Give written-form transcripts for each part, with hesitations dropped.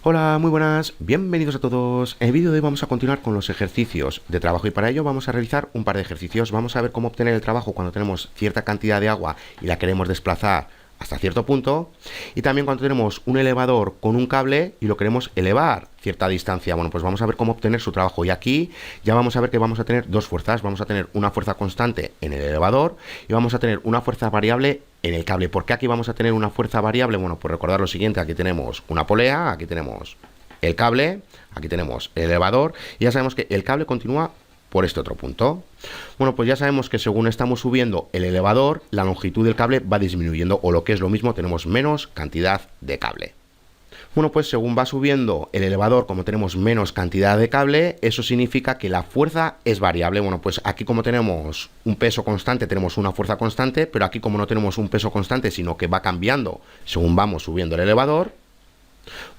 Hola, muy buenas, bienvenidos a todos. En el vídeo de hoy vamos a continuar con los ejercicios de trabajo y para ello vamos a realizar un par de ejercicios. Vamos a ver cómo obtener el trabajo cuando tenemos cierta cantidad de agua y la queremos desplazar hasta cierto punto, y también cuando tenemos un elevador con un cable y lo queremos elevar cierta distancia. Bueno, pues vamos a ver cómo obtener su trabajo, y aquí ya vamos a ver que vamos a tener dos fuerzas. Vamos a tener una fuerza constante en el elevador y vamos a tener una fuerza variable en el cable. ¿Por qué aquí vamos a tener una fuerza variable? Bueno, pues recordar lo siguiente: aquí tenemos una polea, aquí tenemos el cable, aquí tenemos el elevador, y ya sabemos que el cable continúa por este otro punto. Bueno, pues ya sabemos que según estamos subiendo el elevador, la longitud del cable va disminuyendo, o lo que es lo mismo, tenemos menos cantidad de cable. Bueno, pues según va subiendo el elevador, como tenemos menos cantidad de cable, eso significa que la fuerza es variable. Bueno, pues aquí como tenemos un peso constante, tenemos una fuerza constante, pero aquí como no tenemos un peso constante, sino que va cambiando según vamos subiendo el elevador,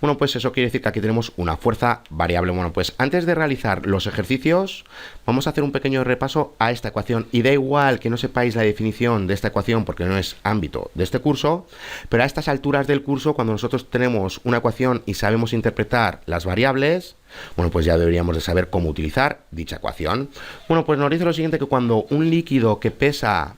bueno, pues eso quiere decir que aquí tenemos una fuerza variable. Bueno, pues antes de realizar los ejercicios, vamos a hacer un pequeño repaso a esta ecuación. Y da igual que no sepáis la definición de esta ecuación porque no es ámbito de este curso, pero a estas alturas del curso, cuando nosotros tenemos una ecuación y sabemos interpretar las variables, bueno, pues ya deberíamos de saber cómo utilizar dicha ecuación. Bueno, pues nos dice lo siguiente: que cuando un líquido que pesa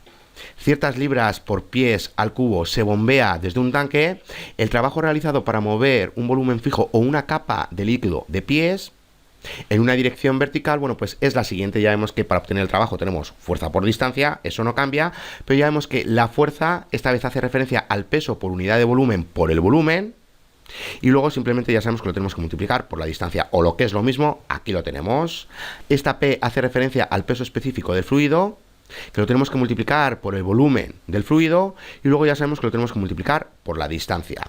ciertas libras por pies al cubo se bombea desde un tanque, el trabajo realizado para mover un volumen fijo o una capa de líquido de pies en una dirección vertical, bueno, pues es la siguiente. Ya vemos que para obtener el trabajo tenemos fuerza por distancia, eso no cambia, pero ya vemos que la fuerza esta vez hace referencia al peso por unidad de volumen por el volumen, y luego simplemente ya sabemos que lo tenemos que multiplicar por la distancia, o lo que es lo mismo, aquí lo tenemos. Esta P hace referencia al peso específico del fluido, que lo tenemos que multiplicar por el volumen del fluido, y luego ya sabemos que lo tenemos que multiplicar por la distancia.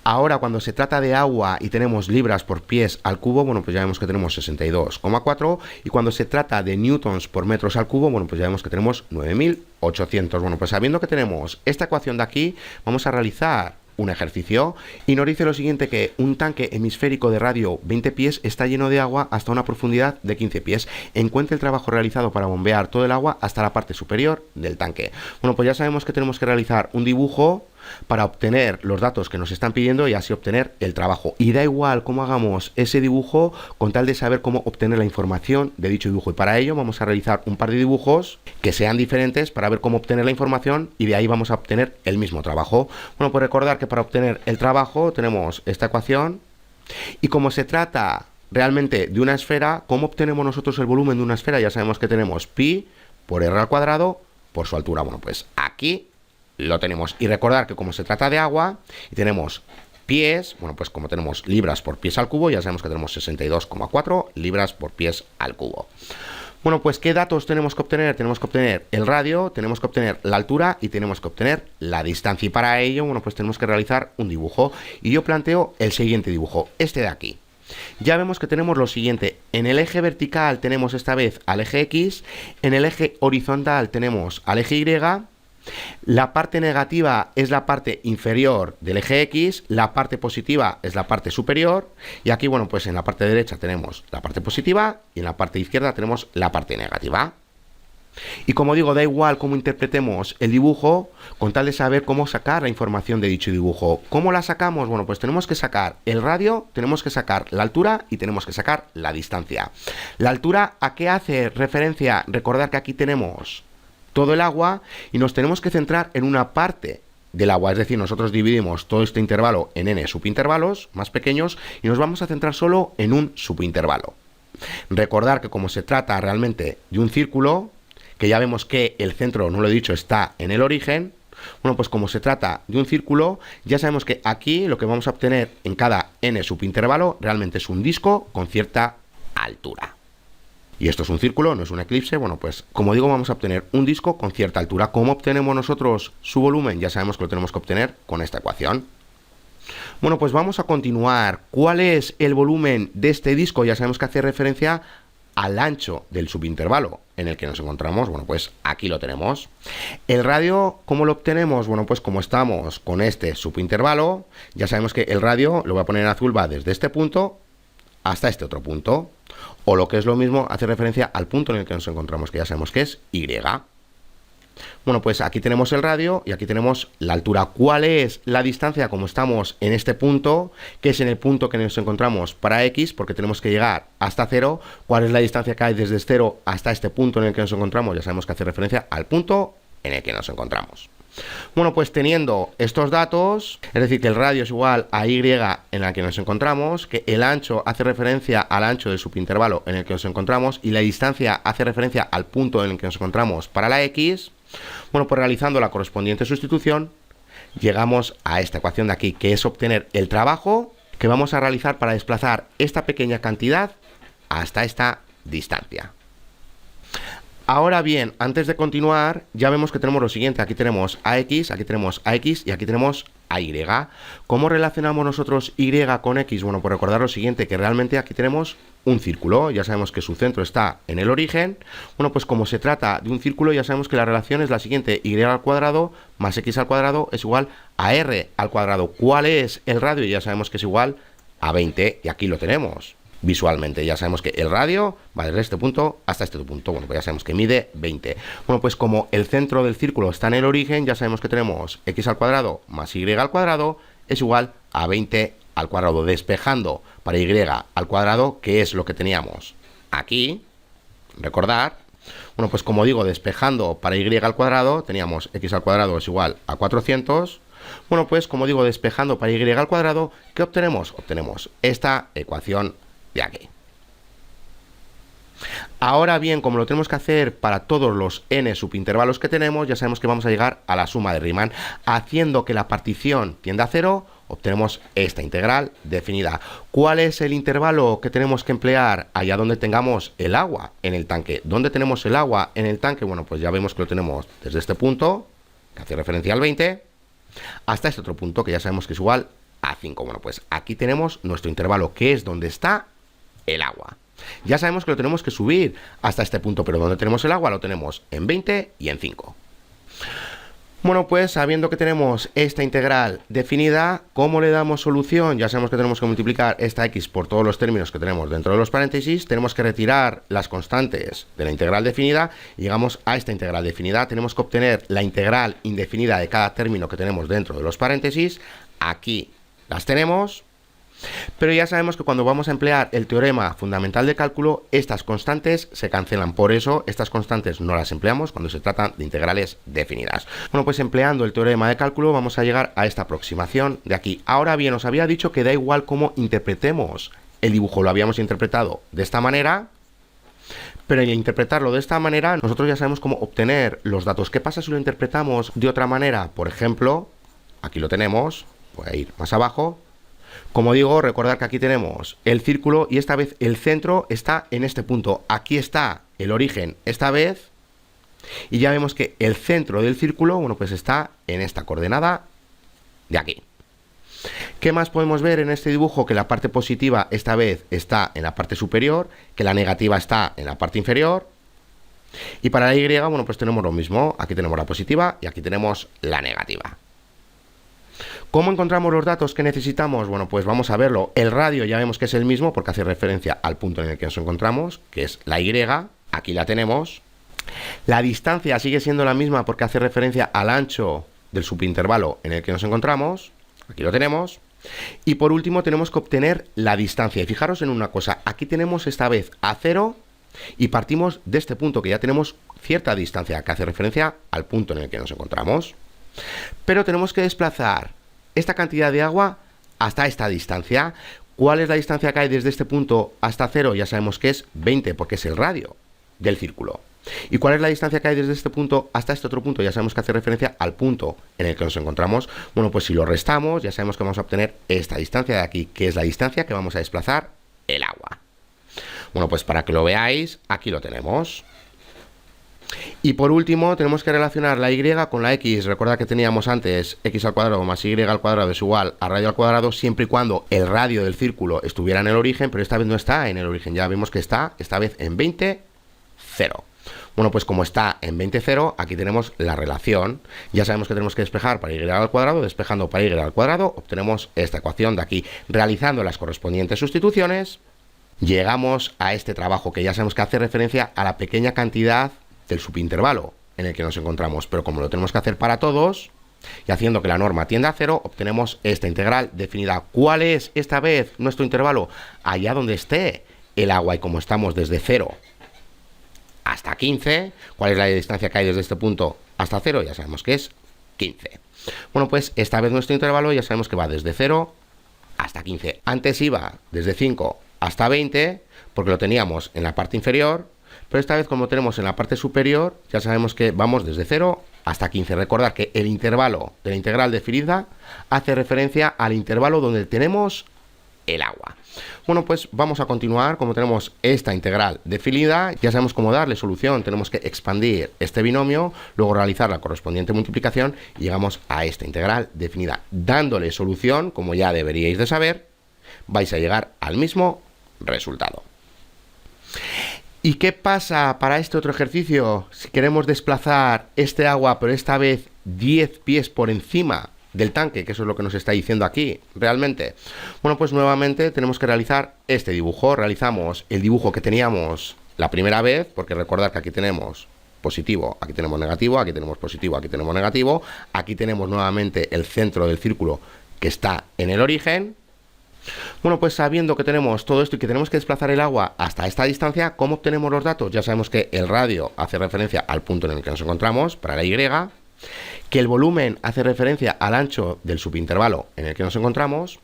Ahora, cuando se trata de agua y tenemos libras por pies al cubo, bueno, pues ya vemos que tenemos 62,4, y cuando se trata de newtons por metros al cubo, bueno, pues ya vemos que tenemos 9800. Bueno, pues sabiendo que tenemos esta ecuación de aquí, vamos a realizar un ejercicio, y nos dice lo siguiente: que un tanque hemisférico de radio 20 pies está lleno de agua hasta una profundidad de 15 pies. Encuentre el trabajo realizado para bombear todo el agua hasta la parte superior del tanque. Bueno, pues ya sabemos que tenemos que realizar un dibujo para obtener los datos que nos están pidiendo y así obtener el trabajo. Y da igual cómo hagamos ese dibujo, con tal de saber cómo obtener la información de dicho dibujo. Y para ello vamos a realizar un par de dibujos que sean diferentes para ver cómo obtener la información, y de ahí vamos a obtener el mismo trabajo. Bueno, pues recordar que para obtener el trabajo tenemos esta ecuación, y como se trata realmente de una esfera, ¿cómo obtenemos nosotros el volumen de una esfera? Ya sabemos que tenemos pi por r al cuadrado por su altura. Bueno, pues aquí lo tenemos. Y recordar que como se trata de agua y tenemos pies, bueno, pues como tenemos libras por pies al cubo, ya sabemos que tenemos 62,4 libras por pies al cubo. Bueno, pues ¿qué datos tenemos que obtener? Tenemos que obtener el radio, tenemos que obtener la altura y tenemos que obtener la distancia. Y para ello, bueno, pues tenemos que realizar un dibujo. Y yo planteo el siguiente dibujo, este de aquí. Ya vemos que tenemos lo siguiente: en el eje vertical tenemos esta vez al eje X, en el eje horizontal tenemos al eje Y. La parte negativa es la parte inferior del eje X, la parte positiva es la parte superior, y aquí, bueno, pues en la parte derecha tenemos la parte positiva y en la parte izquierda tenemos la parte negativa. Y como digo, da igual cómo interpretemos el dibujo, con tal de saber cómo sacar la información de dicho dibujo. ¿Cómo la sacamos? Bueno, pues tenemos que sacar el radio, tenemos que sacar la altura y tenemos que sacar la distancia. La altura, ¿a qué hace referencia? Recordar que aquí tenemos todo el agua y nos tenemos que centrar en una parte del agua, es decir, nosotros dividimos todo este intervalo en n subintervalos más pequeños y nos vamos a centrar solo en un subintervalo. Recordar que como se trata realmente de un círculo, que ya vemos que el centro, no lo he dicho, está en el origen, bueno, pues como se trata de un círculo, ya sabemos que aquí lo que vamos a obtener en cada n subintervalo realmente es un disco con cierta altura. Y esto es un círculo, no es un eclipse. Bueno, pues como digo, vamos a obtener un disco con cierta altura. ¿Cómo obtenemos nosotros su volumen? Ya sabemos que lo tenemos que obtener con esta ecuación. Bueno, pues vamos a continuar. ¿Cuál es el volumen de este disco? Ya sabemos que hace referencia al ancho del subintervalo en el que nos encontramos. Bueno, pues aquí lo tenemos. El radio, ¿cómo lo obtenemos? Bueno, pues como estamos con este subintervalo, ya sabemos que el radio, lo voy a poner en azul, va desde este punto hasta este otro punto, o lo que es lo mismo, hace referencia al punto en el que nos encontramos, que ya sabemos que es Y. Bueno, pues aquí tenemos el radio y aquí tenemos la altura. ¿Cuál es la distancia como estamos en este punto? Que es en el punto que nos encontramos para X, porque tenemos que llegar hasta 0. ¿Cuál es la distancia que hay desde 0 hasta este punto en el que nos encontramos? Ya sabemos que hace referencia al punto en el que nos encontramos. Bueno, pues teniendo estos datos, es decir, que el radio es igual a Y en la que nos encontramos, que el ancho hace referencia al ancho del subintervalo en el que nos encontramos y la distancia hace referencia al punto en el que nos encontramos para la X. Bueno, pues realizando la correspondiente sustitución, llegamos a esta ecuación de aquí, que es obtener el trabajo que vamos a realizar para desplazar esta pequeña cantidad hasta esta distancia. Ahora bien, antes de continuar, ya vemos que tenemos lo siguiente. Aquí tenemos AX, aquí tenemos AX y aquí tenemos AY. ¿Cómo relacionamos nosotros Y con X? Bueno, pues recordar lo siguiente, que realmente aquí tenemos un círculo. Ya sabemos que su centro está en el origen. Bueno, pues como se trata de un círculo, ya sabemos que la relación es la siguiente. Y al cuadrado más X al cuadrado es igual a R al cuadrado. ¿Cuál es el radio? Ya sabemos que es igual a 20 y aquí lo tenemos. Visualmente, ya sabemos que el radio va desde este punto hasta este punto. Bueno, pues ya sabemos que mide 20. Bueno, pues como el centro del círculo está en el origen, ya sabemos que tenemos X al cuadrado más Y al cuadrado es igual a 20 al cuadrado. Despejando para Y al cuadrado, que es lo que teníamos aquí, recordar. Bueno, pues como digo, despejando para Y al cuadrado, teníamos X al cuadrado es igual a 400. Bueno, pues como digo, despejando para Y al cuadrado, ¿qué obtenemos? Obtenemos esta ecuación de aquí. Ahora bien, como lo tenemos que hacer para todos los n subintervalos que tenemos, ya sabemos que vamos a llegar a la suma de Riemann. Haciendo que la partición tienda a 0, obtenemos esta integral definida. ¿Cuál es el intervalo que tenemos que emplear allá donde tengamos el agua en el tanque? ¿Dónde tenemos el agua en el tanque? Bueno, pues ya vemos que lo tenemos desde este punto, que hace referencia al 20, hasta este otro punto, que ya sabemos que es igual a 5. Bueno, pues aquí tenemos nuestro intervalo, que es donde está el agua. Ya sabemos que lo tenemos que subir hasta este punto, pero donde tenemos el agua lo tenemos en 20 y en 5. Bueno, pues sabiendo que tenemos esta integral definida, ¿cómo le damos solución? Ya sabemos que tenemos que multiplicar esta x por todos los términos que tenemos dentro de los paréntesis, tenemos que retirar las constantes de la integral definida y llegamos a esta integral definida. Tenemos que obtener la integral indefinida de cada término que tenemos dentro de los paréntesis. Aquí las tenemos. Pero ya sabemos que cuando vamos a emplear el teorema fundamental de cálculo, estas constantes se cancelan. Por eso, estas constantes no las empleamos cuando se trata de integrales definidas. Bueno, pues empleando el teorema de cálculo vamos a llegar a esta aproximación de aquí. Ahora bien, os había dicho que da igual cómo interpretemos el dibujo. Lo habíamos interpretado de esta manera, pero al interpretarlo de esta manera, nosotros ya sabemos cómo obtener los datos. ¿Qué pasa si lo interpretamos de otra manera? Por ejemplo, aquí lo tenemos. Voy a ir más abajo. Como digo, recordar que aquí tenemos el círculo y esta vez el centro está en este punto. Aquí está el origen esta vez y ya vemos que el centro del círculo, bueno, pues está en esta coordenada de aquí. ¿Qué más podemos ver en este dibujo? Que la parte positiva esta vez está en la parte superior, que la negativa está en la parte inferior. Y para la Y, bueno, pues tenemos lo mismo. Aquí tenemos la positiva y aquí tenemos la negativa. ¿Cómo encontramos los datos que necesitamos? Bueno, pues vamos a verlo. El radio ya vemos que es el mismo porque hace referencia al punto en el que nos encontramos, que es la Y. Aquí la tenemos. La distancia sigue siendo la misma porque hace referencia al ancho del subintervalo en el que nos encontramos. Aquí lo tenemos. Y por último tenemos que obtener la distancia. Y fijaros en una cosa. Aquí tenemos esta vez a 0 y partimos de este punto que ya tenemos cierta distancia que hace referencia al punto en el que nos encontramos. Pero tenemos que desplazar esta cantidad de agua hasta esta distancia. ¿Cuál es la distancia que hay desde este punto hasta 0? Ya sabemos que es 20 porque es el radio del círculo. ¿Y cuál es la distancia que hay desde este punto hasta este otro punto? Ya sabemos que hace referencia al punto en el que nos encontramos. Bueno, pues si lo restamos, ya sabemos que vamos a obtener esta distancia de aquí, que es la distancia que vamos a desplazar el agua. Bueno, pues para que lo veáis, aquí lo tenemos. Y por último, tenemos que relacionar la y con la x. Recordad que teníamos antes x al cuadrado más y al cuadrado es igual a radio al cuadrado, siempre y cuando el radio del círculo estuviera en el origen, pero esta vez no está en el origen. Ya vemos que está, esta vez en 20, 0. Bueno, pues como está en 20, 0, aquí tenemos la relación. Ya sabemos que tenemos que despejar para y al cuadrado. Despejando para y al cuadrado, obtenemos esta ecuación de aquí. Realizando las correspondientes sustituciones, llegamos a este trabajo que ya sabemos que hace referencia a la pequeña cantidad del subintervalo en el que nos encontramos. Pero como lo tenemos que hacer para todos, y haciendo que la norma tienda a 0, obtenemos esta integral definida. ¿Cuál es esta vez nuestro intervalo? Allá donde esté el agua, y como estamos desde 0 hasta 15, ¿cuál es la distancia que hay desde este punto hasta 0? Ya sabemos que es 15. Bueno, pues esta vez nuestro intervalo ya sabemos que va desde 0 hasta 15. Antes iba desde 5 hasta 20, porque lo teníamos en la parte inferior, pero esta vez, como tenemos en la parte superior, ya sabemos que vamos desde 0 hasta 15. Recordad que el intervalo de la integral definida hace referencia al intervalo donde tenemos el agua. Bueno, pues vamos a continuar. Como tenemos esta integral definida, ya sabemos cómo darle solución. Tenemos que expandir este binomio, luego realizar la correspondiente multiplicación y llegamos a esta integral definida. Dándole solución, como ya deberíais de saber, vais a llegar al mismo resultado. ¿Y qué pasa para este otro ejercicio? Si queremos desplazar este agua, pero esta vez 10 pies por encima del tanque, que eso es lo que nos está diciendo aquí, realmente. Bueno, pues nuevamente tenemos que realizar este dibujo. Realizamos el dibujo que teníamos la primera vez, porque recordad que aquí tenemos positivo, aquí tenemos negativo, aquí tenemos positivo, aquí tenemos negativo. Aquí tenemos nuevamente el centro del círculo que está en el origen. Bueno, pues sabiendo que tenemos todo esto y que tenemos que desplazar el agua hasta esta distancia, ¿cómo obtenemos los datos? Ya sabemos que el radio hace referencia al punto en el que nos encontramos, para la Y, que el volumen hace referencia al ancho del subintervalo en el que nos encontramos.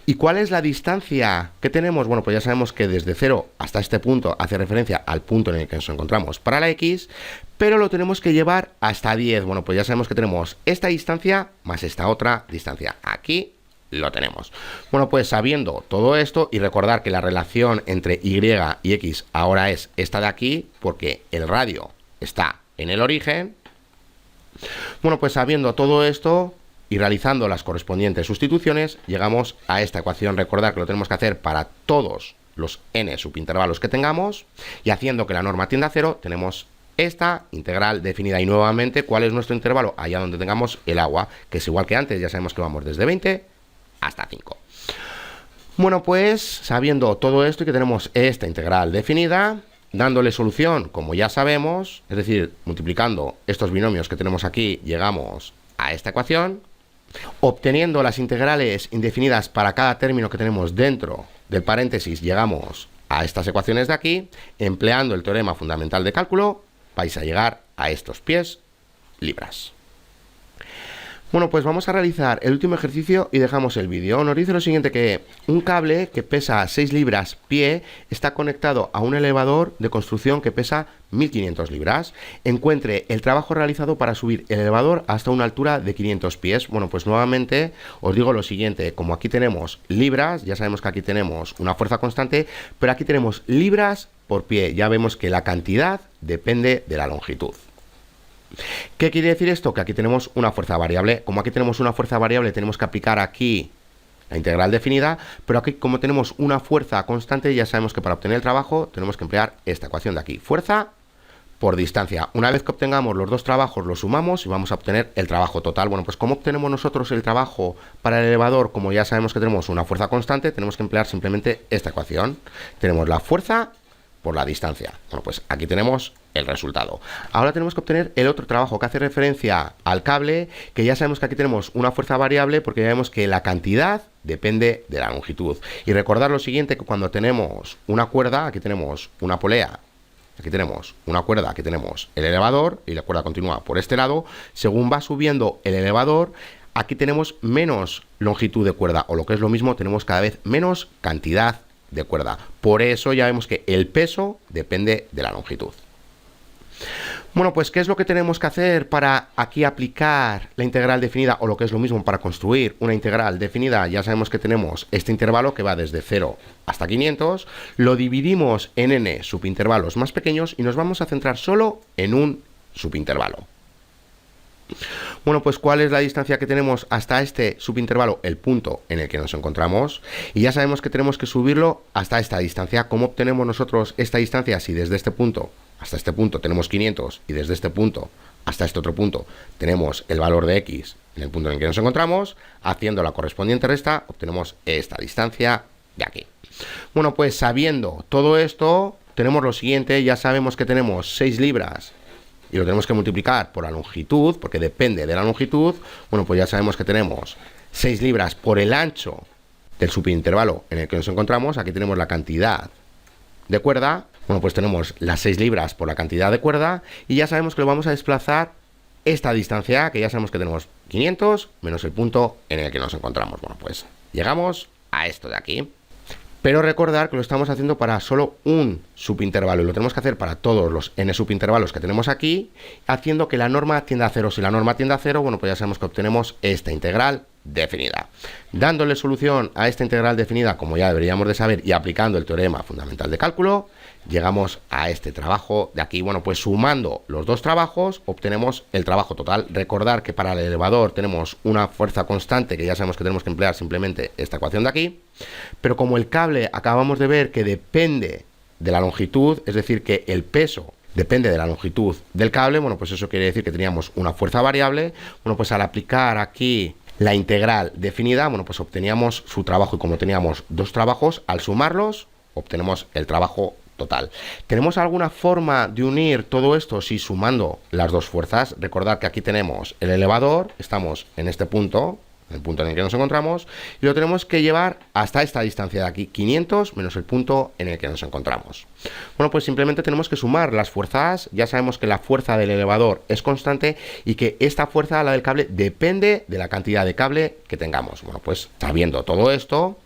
¿Y cuál es la distancia que tenemos? Bueno, pues ya sabemos que desde 0 hasta este punto hace referencia al punto en el que nos encontramos para la X, pero lo tenemos que llevar hasta 10. Bueno, pues ya sabemos que tenemos esta distancia más esta otra distancia. Aquí lo tenemos. Bueno, pues sabiendo todo esto, y recordar que la relación entre Y y X ahora es esta de aquí, porque el radio está en el origen. Bueno, pues sabiendo todo esto y realizando las correspondientes sustituciones, llegamos a esta ecuación. Recordar que lo tenemos que hacer para todos los n subintervalos que tengamos, y haciendo que la norma tienda a 0, tenemos esta integral definida. Y nuevamente, ¿cuál es nuestro intervalo? Allá donde tengamos el agua, que es igual que antes, ya sabemos que vamos desde 20 hasta 5. Bueno, pues sabiendo todo esto y que tenemos esta integral definida, dándole solución, como ya sabemos, es decir, multiplicando estos binomios que tenemos aquí, llegamos a esta ecuación. Obteniendo las integrales indefinidas para cada término que tenemos dentro del paréntesis, llegamos a estas ecuaciones de aquí. Empleando el teorema fundamental de cálculo, vais a llegar a estos pies libras. Bueno, pues vamos a realizar el último ejercicio y dejamos el vídeo. Nos dice lo siguiente, que un cable que pesa 6 libras pie está conectado a un elevador de construcción que pesa 1500 libras. Encuentre el trabajo realizado para subir el elevador hasta una altura de 500 pies. Bueno, pues nuevamente os digo lo siguiente, como aquí tenemos libras, ya sabemos que aquí tenemos una fuerza constante, pero aquí tenemos libras por pie. Ya vemos que la cantidad depende de la longitud. ¿Qué quiere decir esto? Que aquí tenemos una fuerza variable. Como aquí tenemos una fuerza variable, tenemos que aplicar aquí la integral definida, pero aquí, como tenemos una fuerza constante, ya sabemos que para obtener el trabajo tenemos que emplear esta ecuación de aquí, fuerza por distancia. Una vez que obtengamos los dos trabajos, los sumamos y vamos a obtener el trabajo total. Bueno, pues ¿cómo obtenemos nosotros el trabajo para el elevador? Como ya sabemos que tenemos una fuerza constante, tenemos que emplear simplemente esta ecuación. Tenemos la fuerza por la distancia. Bueno, pues aquí tenemos el resultado. Ahora tenemos que obtener el otro trabajo que hace referencia al cable, que ya sabemos que aquí tenemos una fuerza variable porque ya vemos que la cantidad depende de la longitud. Y recordar lo siguiente, que cuando tenemos una cuerda, aquí tenemos una polea, aquí tenemos una cuerda, aquí tenemos el elevador y la cuerda continúa por este lado, según va subiendo el elevador, aquí tenemos menos longitud de cuerda, o lo que es lo mismo, tenemos cada vez menos cantidad de cuerda. Por eso ya vemos que el peso depende de la longitud. Bueno, pues ¿qué es lo que tenemos que hacer para aquí aplicar la integral definida, o lo que es lo mismo, para construir una integral definida? Ya sabemos que tenemos este intervalo que va desde 0 hasta 500, lo dividimos en n subintervalos más pequeños y nos vamos a centrar solo en un subintervalo. Bueno, pues ¿cuál es la distancia que tenemos hasta este subintervalo? El punto en el que nos encontramos. Y ya sabemos que tenemos que subirlo hasta esta distancia. ¿Cómo obtenemos nosotros esta distancia? Si desde este punto hasta este punto tenemos 500 y desde este punto hasta este otro punto tenemos el valor de x en el punto en el que nos encontramos, haciendo la correspondiente resta, obtenemos esta distancia de aquí. Bueno, pues sabiendo todo esto, tenemos lo siguiente. Ya sabemos que tenemos 6 libras. y lo tenemos que multiplicar por la longitud, porque depende de la longitud, bueno, pues ya sabemos que tenemos 6 libras por el ancho del subintervalo en el que nos encontramos. Aquí tenemos la cantidad de cuerda. Bueno, pues tenemos las 6 libras por la cantidad de cuerda y ya sabemos que lo vamos a desplazar esta distancia, que ya sabemos que tenemos 500 menos el punto en el que nos encontramos. Bueno, pues llegamos a esto de aquí. Pero recordar que lo estamos haciendo para solo un subintervalo y lo tenemos que hacer para todos los n subintervalos que tenemos aquí, haciendo que la norma tienda a 0. Si la norma tiende a 0, bueno, pues ya sabemos que obtenemos esta integral definida. Dándole solución a esta integral definida, como ya deberíamos de saber, y aplicando el teorema fundamental de cálculo, llegamos a este trabajo de aquí. Bueno, pues sumando los dos trabajos obtenemos el trabajo total. Recordar que para el elevador tenemos una fuerza constante, que ya sabemos que tenemos que emplear simplemente esta ecuación de aquí, pero como el cable acabamos de ver que depende de la longitud, es decir, que el peso depende de la longitud del cable, bueno, pues eso quiere decir que teníamos una fuerza variable. Bueno, pues al aplicar aquí la integral definida, bueno, pues obteníamos su trabajo, y como teníamos dos trabajos, al sumarlos obtenemos el trabajo total. ¿Tenemos alguna forma de unir todo esto? Sí, sumando las dos fuerzas. Recordad que aquí tenemos el elevador, estamos en este punto, el punto en el que nos encontramos, y lo tenemos que llevar hasta esta distancia de aquí, 500 menos el punto en el que nos encontramos. Bueno, pues simplemente tenemos que sumar las fuerzas. Ya sabemos que la fuerza del elevador es constante y que esta fuerza, la del cable, depende de la cantidad de cable que tengamos. Bueno, pues sabiendo todo esto,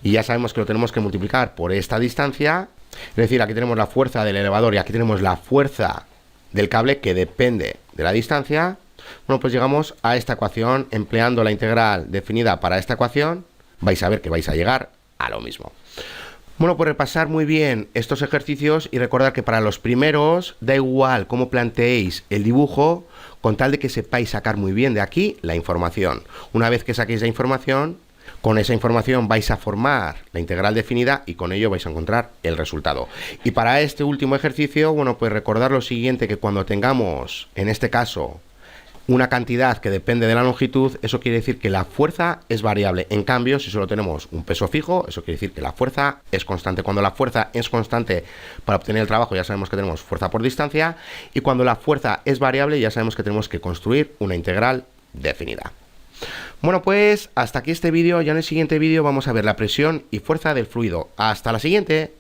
y ya sabemos que lo tenemos que multiplicar por esta distancia, es decir, aquí tenemos la fuerza del elevador y aquí tenemos la fuerza del cable que depende de la distancia. Bueno, pues llegamos a esta ecuación. Empleando la integral definida para esta ecuación, vais a ver que vais a llegar a lo mismo. Bueno, pues repasar muy bien estos ejercicios y recordar que para los primeros da igual cómo planteéis el dibujo, con tal de que sepáis sacar muy bien de aquí la información. Una vez que saquéis la información, con esa información vais a formar la integral definida y con ello vais a encontrar el resultado. Y para este último ejercicio, bueno, pues recordar lo siguiente, que cuando tengamos, en este caso, una cantidad que depende de la longitud, eso quiere decir que la fuerza es variable. En cambio, si solo tenemos un peso fijo, eso quiere decir que la fuerza es constante. Cuando la fuerza es constante, para obtener el trabajo ya sabemos que tenemos fuerza por distancia, y cuando la fuerza es variable ya sabemos que tenemos que construir una integral definida. Bueno, pues hasta aquí este vídeo. Ya en el siguiente vídeo vamos a ver la presión y fuerza del fluido. Hasta la siguiente.